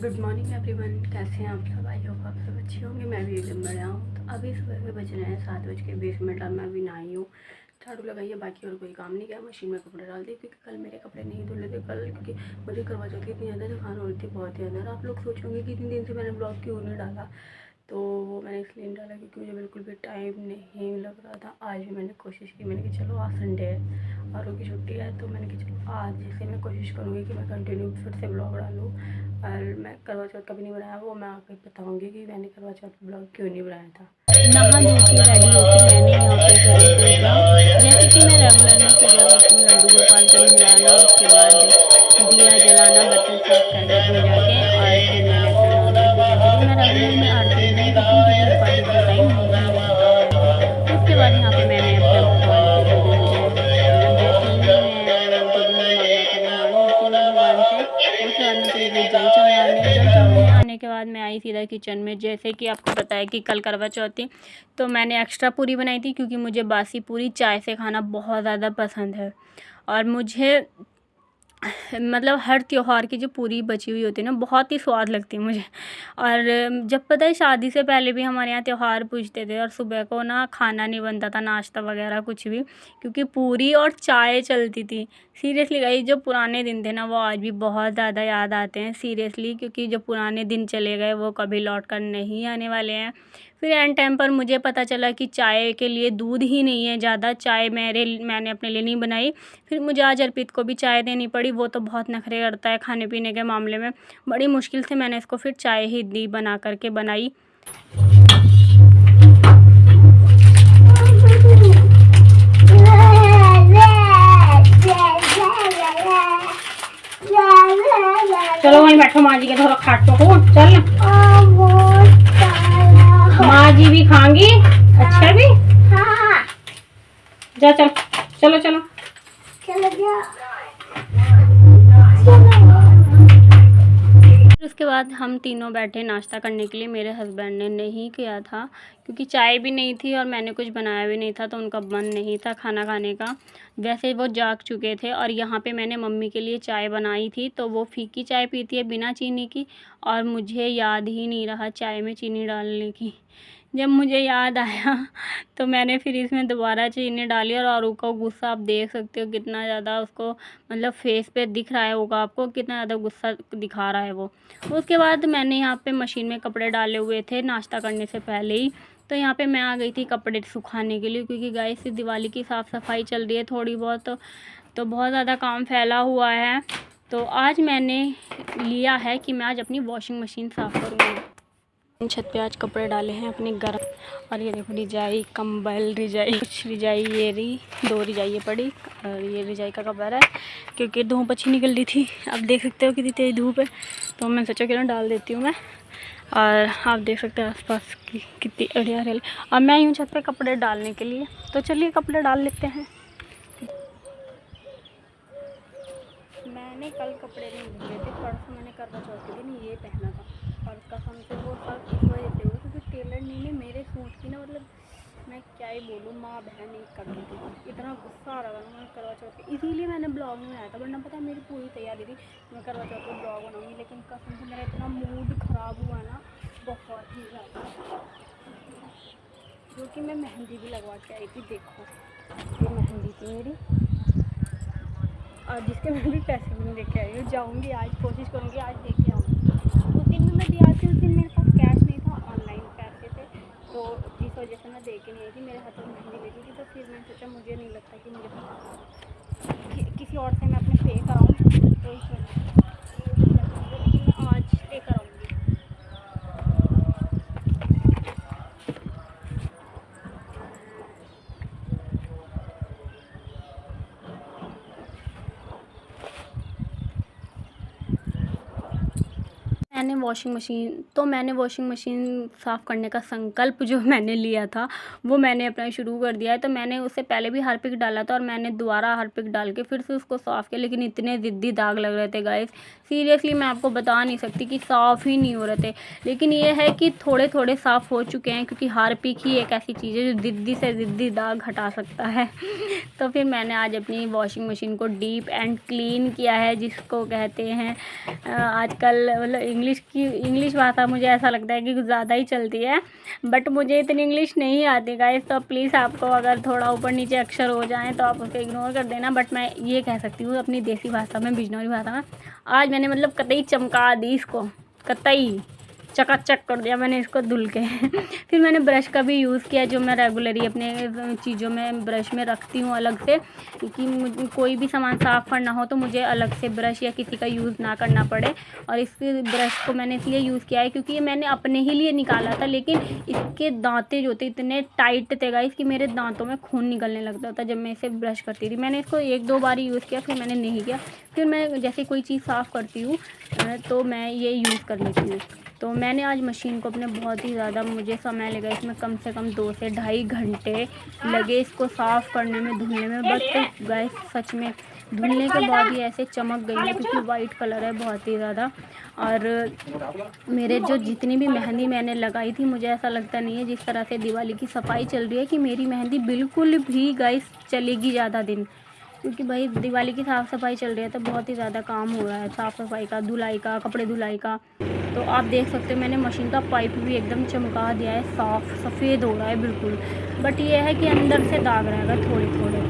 Good morning everyone, कैसे हैं आप सब? आई होप आप सब अच्छे होंगे। मैं भी एकदम बढ़िया हूँ। तो अभी सुबह के बज रहे हैं 7:20 और मैं अभी नहाई हूँ, झाड़ू लगाई है, बाकी और कोई काम नहीं किया। मशीन में कपड़े डाल दिए क्योंकि कल मेरे कपड़े नहीं धुले थे कल, क्योंकि मुझे करवा चौथ की इतनी ज़्यादा थकान हो रही थी, बहुत ही ज़्यादा। आप लोग सोचोगे कि इतने दिन से मैंने ब्लॉग क्यों नहीं डाला, तो वो मैंने इसलिए नहीं डाला क्योंकि मुझे बिल्कुल भी टाइम नहीं लग रहा था। आज भी मैंने कोशिश की, मैंने कहा चलो आज संडे है और की छुट्टी है, तो मैंने कहा चलो आज जैसे मैं कोशिश करूँगी कि मैं कंटिन्यू फिर से ब्लॉग डालूँ। और मैं करवा चौथ का भी नहीं बनाया, वो मैं आपको बताऊँगी कि मैंने करवा चौथ ब्लॉग क्यों नहीं बनाया था। नहा धो के रेडी होकर मैंने यहाँ पे करी पूजा, जैसे कि मैं रेगुलर में पूजा करती हूँ। लड्डू गोपाल को नहलाना, उसके बाद दिया जलाना, बर्तन साफ करके पूजा के, और फिर मैंने अपना नॉर्मल पूजा करी। मैं रेगुलर में आरती नहीं करती हूँ क्योंकि उपाधि का टाइम नहीं रहता है। उसके बाद यहाँ पे मैंने अपना भगवान को दो दिन मतलब जैसे ही मैं दो दिन मांगना था वो मांग लेती हूँ भगवान से। उसके बाद मैं चली गई जल चढ़ाने आने के बाद मैं आई सीधा किचन में। जैसे कि आपको पता है कि कल करवा चौथ थी, तो मैंने एक्स्ट्रा पूरी बनाई थी क्योंकि मुझे बासी पूरी चाय से खाना बहुत ज़्यादा पसंद है। और मुझे मतलब हर त्योहार की जो पूरी बची हुई होती है ना, बहुत ही स्वाद लगती है मुझे। और जब पता है शादी से पहले भी हमारे यहाँ त्योहार पूजते थे और सुबह को ना खाना नहीं बनता था, नाश्ता वगैरह कुछ भी, क्योंकि पूरी और चाय चलती थी। सीरियसली गाइस, जो पुराने दिन थे ना वो आज भी बहुत ज़्यादा याद आते हैं सीरियसली, क्योंकि जो पुराने दिन चले गए वो कभी लौट कर नहीं आने वाले हैं। फिर एंड टाइम पर मुझे पता चला कि चाय के लिए दूध ही नहीं है ज़्यादा, चाय मैंने अपने लिए नहीं बनाई। फिर मुझे आज अर्पित को भी चाय देनी पड़ी, वो तो बहुत नखरे करता है खाने पीने के मामले में। बड़ी मुश्किल से मैंने इसको फिर चाय ही दी बना करके बनाई। चलो वहीं बैठो, माँ जी के थोड़ा खाट तो हो चल। माँ जी भी खाएंगी, अच्छा भी। जा चल, चलो चलो चलो। उसके बाद हम तीनों बैठे नाश्ता करने के लिए। मेरे हस्बैंड ने नहीं किया था क्योंकि चाय भी नहीं थी और मैंने कुछ बनाया भी नहीं था, तो उनका मन नहीं था खाना खाने का। वैसे वो जाग चुके थे। और यहाँ पे मैंने मम्मी के लिए चाय बनाई थी, तो वो फीकी चाय पीती है बिना चीनी की, और मुझे याद ही नहीं रहा चाय में चीनी डालने की। जब मुझे याद आया तो मैंने फिर इसमें दोबारा चीनी डाली, और आरू का गुस्सा आप देख सकते हो कितना ज़्यादा उसको मतलब फेस पे दिख रहा है होगा आपको, कितना ज़्यादा गुस्सा दिखा रहा है वो। उसके बाद मैंने यहाँ पे मशीन में कपड़े डाले हुए थे नाश्ता करने से पहले ही, तो यहाँ पे मैं आ गई थी कपड़े सुखाने के लिए, क्योंकि गाइस दिवाली की साफ़ सफाई चल रही है थोड़ी बहुत, तो बहुत ज़्यादा काम फैला हुआ है। तो आज मैंने लिया है कि मैं आज अपनी वॉशिंग मशीन साफ़ करूँगी। छत पे आज कपड़े डाले हैं अपने गर्म, और ये देखो रिजाई, कंबल, रिजाई, कुछ रिजाई, ये रही 2 रिजाइयाँ पड़ी, और ये रिजाई का कवर है क्योंकि धूप अच्छी निकल रही थी। आप देख सकते हो कितनी तेज़ धूप है, तो मैं सोचा कि ना डाल देती हूँ मैं। और आप देख सकते हैं आसपास की कितनी हरियाली। अब मैं यूँ छत पे कपड़े डालने के लिए, तो चलिए कपड़े डाल लेते हैं। मैंने कल कपड़े नहीं धुले थे, परसों मैंने करवा चौथ के दिन ये पहना था, और कसम से वो सब इस वजह से हुआ क्योंकि टेलर ने मेरे सूट की ना, मतलब मैं क्या ही बोलूँ, माँ बहन एक कर दी थी। इतना गुस्सा आ रहा था मैं करवा चौथ के, इसीलिए मैंने ब्लॉग में आया था, वरना पता है मेरी पूरी तैयारी थी मैं करवा चौथ को ब्लॉग बनाऊँगी। लेकिन कसम से मेरा इतना मूड ख़राब हुआ ना, बहुत ही ज़्यादा, जो कि मैं मेहंदी भी लगवा के आई थी। देखो ये मेहंदी थी मेरी, और जिसके मैं भी पैसे भी नहीं लेके आई हूँ। जाऊँगी आज, कोशिश करूँगी आज लेके आऊँगी। उस दिन भी मैं दिया थी, उस दिन मेरे पास कैश नहीं था, ऑनलाइन पैसे थे, तो इस वजह से मैं दे के नहीं आई थी। मेरे हाथों में मेहंदी लगी थी, तो फिर मैंने सोचा मुझे नहीं लगता कि मुझे किसी और से मैं अपने पे कराऊँ, तो इस वजह से लेकिन मैं आज पे कराऊँगी। मैंने वॉशिंग मशीन साफ़ करने का संकल्प जो मैंने लिया था वो मैंने अपना शुरू कर दिया है। तो मैंने उससे पहले भी हार्पिक डाला था, और मैंने दोबारा हार्पिक डाल के फिर से उसको साफ़ किया, लेकिन इतने ज़िद्दी दाग लग रहे थे गाइस, सीरियसली मैं आपको बता नहीं सकती कि साफ़ ही नहीं हो रहे थे। लेकिन ये है कि थोड़े थोड़े साफ़ हो चुके हैं, क्योंकि हार्पिक ही एक ऐसी चीज़ है जो ज़िद्दी से ज़िद्दी दाग हटा सकता है। तो फिर मैंने आज अपनी वॉशिंग मशीन को डीप एंड क्लीन किया है, जिसको कहते हैं आजकल मतलब इंग्लिश इंग्लिश भाषा मुझे ऐसा लगता है कि कुछ ज़्यादा ही चलती है, बट मुझे इतनी इंग्लिश नहीं आती गाइस। तो प्लीज़ आपको अगर थोड़ा ऊपर नीचे अक्षर हो जाएँ तो आप उसको इग्नोर कर देना। बट मैं ये कह सकती हूँ अपनी देसी भाषा में, बिजनौरी भाषा में, आज मैंने मतलब कतई चमका दी इसको, कतई चकाचक कर दिया मैंने इसको धुल के। फिर मैंने ब्रश का भी यूज़ किया, जो मैं रेगुलरली अपने चीज़ों में ब्रश में रखती हूँ अलग से, कि कोई भी सामान साफ़ करना हो तो मुझे अलग से ब्रश या किसी का यूज़ ना करना पड़े। और इस ब्रश को मैंने इसलिए यूज़ किया है क्योंकि ये मैंने अपने ही लिए निकाला था, लेकिन इसके दांते जो थे इतने टाइट थे गाइस कि मेरे दांतों में खून निकलने लगता था जब मैं इसे ब्रश करती थी। मैंने इसको 1-2 बार यूज़ किया, फिर मैंने नहीं किया। फिर मैं जैसे कोई चीज़ साफ़ करती हूँ तो मैं ये यूज़ कर लेती हूँ। तो मैंने आज मशीन को अपने बहुत ही ज़्यादा, मुझे समय लगा इसमें कम से कम 2 से ढाई घंटे लगे इसको साफ़ करने में, धुलने में। बट गाइस सच में धुलने के बाद ही ऐसे चमक गई है, क्योंकि वाइट कलर है बहुत ही ज़्यादा। और मेरे जो जितनी भी मेहंदी मैंने लगाई थी, मुझे ऐसा लगता नहीं है जिस तरह से दिवाली की सफाई चल रही है कि मेरी मेहंदी बिल्कुल भी गाइस चलेगी ज़्यादा दिन, क्योंकि भाई दिवाली की साफ़ सफाई चल रही है तो बहुत ही ज़्यादा काम हो रहा है साफ़ सफाई का, धुलाई का, कपड़े धुलाई का। तो आप देख सकते हो मैंने मशीन का पाइप भी एकदम चमका दिया है, साफ़ सफ़ेद हो रहा है बिल्कुल। बट ये है कि अंदर से दाग रहेगा, थोड़े थोड़े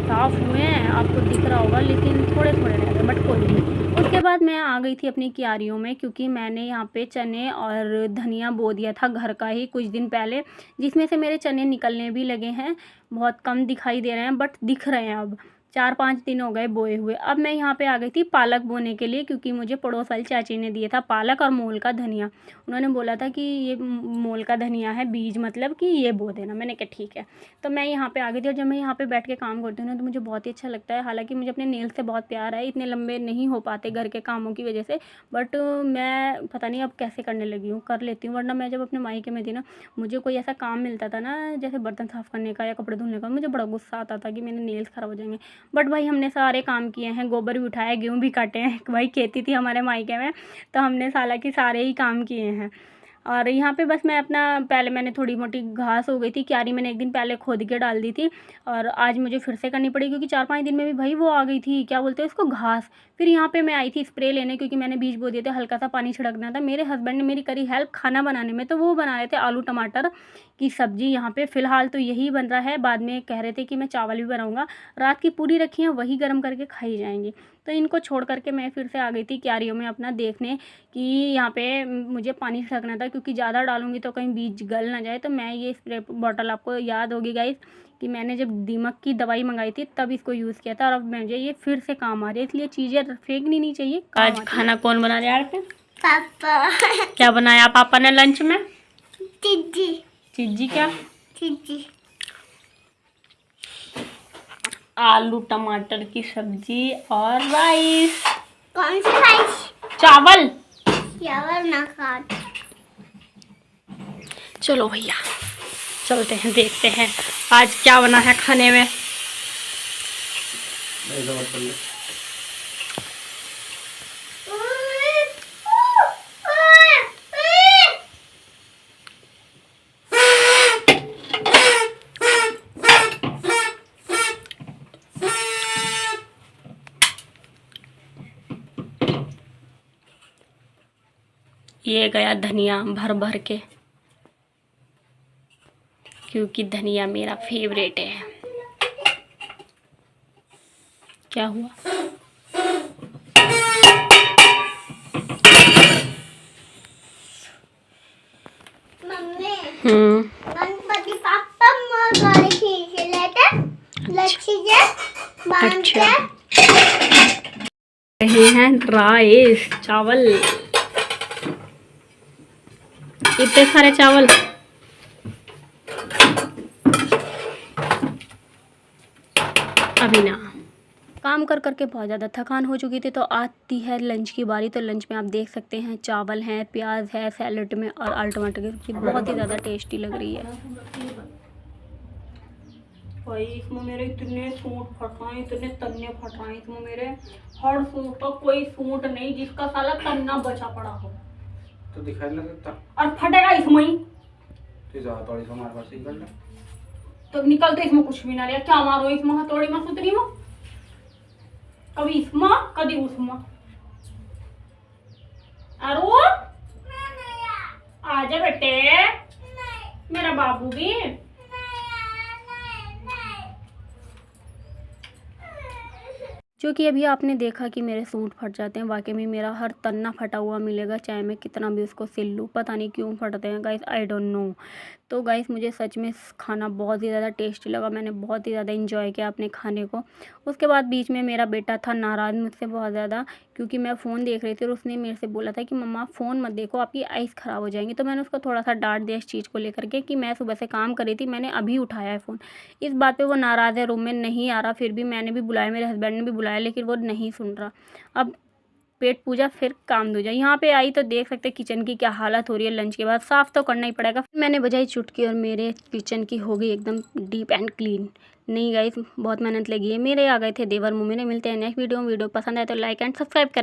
साफ़ हुए हैं, आपको दिख रहा होगा, लेकिन थोड़े थोड़े रह गए, बट कोई नहीं। उसके बाद मैं आ गई थी अपनी क्यारियों में, क्योंकि मैंने यहाँ पे चने और धनिया बो दिया था घर का ही कुछ दिन पहले, जिसमें से मेरे चने निकलने भी लगे हैं। बहुत कम दिखाई दे रहे हैं बट दिख रहे हैं। अब 4-5 दिन हो गए बोए हुए। अब मैं यहाँ पे आ गई थी पालक बोने के लिए, क्योंकि मुझे पड़ोस वाली चाची ने दिया था पालक और मोल का धनिया। उन्होंने बोला था कि ये मोल का धनिया है, बीज मतलब कि ये बो देना। मैंने कहा ठीक है। तो मैं यहाँ पे आ गई थी, और जब मैं यहाँ पे बैठ के काम करती हूँ ना तो मुझे बहुत ही अच्छा लगता है। हालाँकि मुझे अपने नेल्स से बहुत प्यार है, इतने लंबे नहीं हो पाते घर के कामों की वजह से, बट मैं पता नहीं अब कैसे करने लगी हूँ, कर लेती हूँ। वरना मैं जब अपने मायके में थी ना, मुझे कोई ऐसा काम मिलता था ना, जैसे बर्तन साफ़ करने का या कपड़े धुलने का, मुझे बड़ा गुस्सा आता था कि मेरे नेल्स ख़राब हो जाएंगे। बट भाई हमने सारे काम किए हैं, गोबर भी उठाया, गेहूँ भी काटे हैं। भाई खेती थी हमारे मायके में, तो हमने साला की सारे ही काम किए हैं। और यहाँ पे बस मैं अपना, पहले मैंने थोड़ी मोटी घास हो गई थी, क्यारी मैंने एक दिन पहले खोद के डाल दी थी, और आज मुझे फिर से करनी पड़ी, क्योंकि 4-5 दिन में भी भाई वो आ गई थी, क्या बोलते हैं उसको, घास। फिर यहाँ पे मैं आई थी स्प्रे लेने, क्योंकि मैंने बीज बो दिए थे, हल्का सा पानी छिड़कना था। मेरे हस्बैंड ने मेरी करी हेल्प खाना बनाने में, तो वो बना रहे थे आलू टमाटर की सब्ज़ी। यहाँ पे फ़िलहाल तो यही बन रहा है, बाद में कह रहे थे कि मैं चावल भी बनाऊँगा। रात की पूरी रखी हैं, वही गर्म करके खाई जाएंगी। तो इनको छोड़ करके मैं फिर से आ गई थी क्यारियों में अपना देखने कि यहाँ पे मुझे पानी छिड़कना था, क्योंकि ज़्यादा डालूँगी तो कहीं बीज गल ना जाए। तो मैं ये स्प्रे बॉटल, आपको याद होगी गाइस कि मैंने जब दीमक की दवाई मंगाई थी तब इसको यूज़ किया था, और अब मुझे ये फिर से काम आ रही है, इसलिए चीज़ें फेंकनी नहीं चाहिए। आज खाना कौन बना रहा है? पापा। क्या बनाया पापा ने लंच में? चिज्जी। चिज्जी क्या? चिज्जी। आलू टमाटर की सब्जी और राइस। कौन सी राइस? चावल। चावल ना खा। चलो भैया चलते हैं, देखते हैं आज क्या बना है खाने में। ये गया धनिया भर भर के, क्योंकि धनिया मेरा फेवरेट है। क्या हुआ? मम्मी। गणपति पापा मोर खींच लेते लच्छी जे अच्छा रहे हैं राइस, चावल, इतने सारे चावल। अभी ना काम कर करके बहुत ज़्यादा थकान हो चुकी थी, तो आती है लंच की बारी। तो लंच में आप देख सकते हैं चावल हैं, प्याज है सैलेड में, और आलू टमाटर की सब्जी बहुत ही ज़्यादा टेस्टी लग रही है। भाई इसमें मेरे इतने सूट फट रहे हैं, इतने तन्ने फट रहे हैं इसमें मेरे, हर सूट का कोई सूट नहीं जिसका साला तन्ना बचा पड़ा हो। तो दिखाई नहीं सकता, और फटेगा इसमें ही तो हमारे पास ही कर ले, तो निकलते इसमें कुछ भी ना रहा। क्या मारो इसमें हथौड़ी में सुतरी में, कभी इसमें कभी उसमें। अरे बाबू भी। जो कि अभी आपने देखा कि मेरे सूट फट जाते हैं, वाकई में मेरा हर तन्ना फटा हुआ मिलेगा, चाहे मैं कितना भी उसको सिल लूँ, पता नहीं क्यों फटते हैं गाइस, आई डोंट नो। तो गाइस मुझे सच में खाना बहुत ही ज़्यादा टेस्टी लगा, मैंने बहुत ही ज़्यादा इंजॉय किया अपने खाने को। उसके बाद बीच में मेरा बेटा था नाराज़ मुझसे बहुत ज़्यादा, क्योंकि मैं फ़ोन देख रही थी और उसने मेरे से बोला था कि मम्मा फ़ोन मत देखो, आपकी आइज़ ख़राब हो जाएंगी। तो मैंने उसको थोड़ा सा डांट दिया इस चीज़ को लेकर के कि मैं सुबह से काम कर रही थी, मैंने अभी उठाया है फ़ोन। इस बात पे वो नाराज़ है, रूम में नहीं आ रहा, फिर भी मैंने भी बुलाया, मेरे हस्बैंड ने भी बुलाया, लेकिन वो नहीं सुन रहा। अब पेट पूजा फिर काम दूजा। यहाँ पे आई तो देख सकते किचन की क्या हालत हो रही है, लंच के बाद साफ़ तो करना ही पड़ेगा। मैंने बजाई चुटकी और मेरे किचन की हो गई एकदम डीप एंड क्लीन। नहीं गाइस, बहुत मेहनत लगी है। मेरे आ गए थे देवर मुँह। मेरे मिलते हैं नेक्स्ट वीडियो में। वीडियो पसंद आए तो लाइक एंड सब्सक्राइब करें।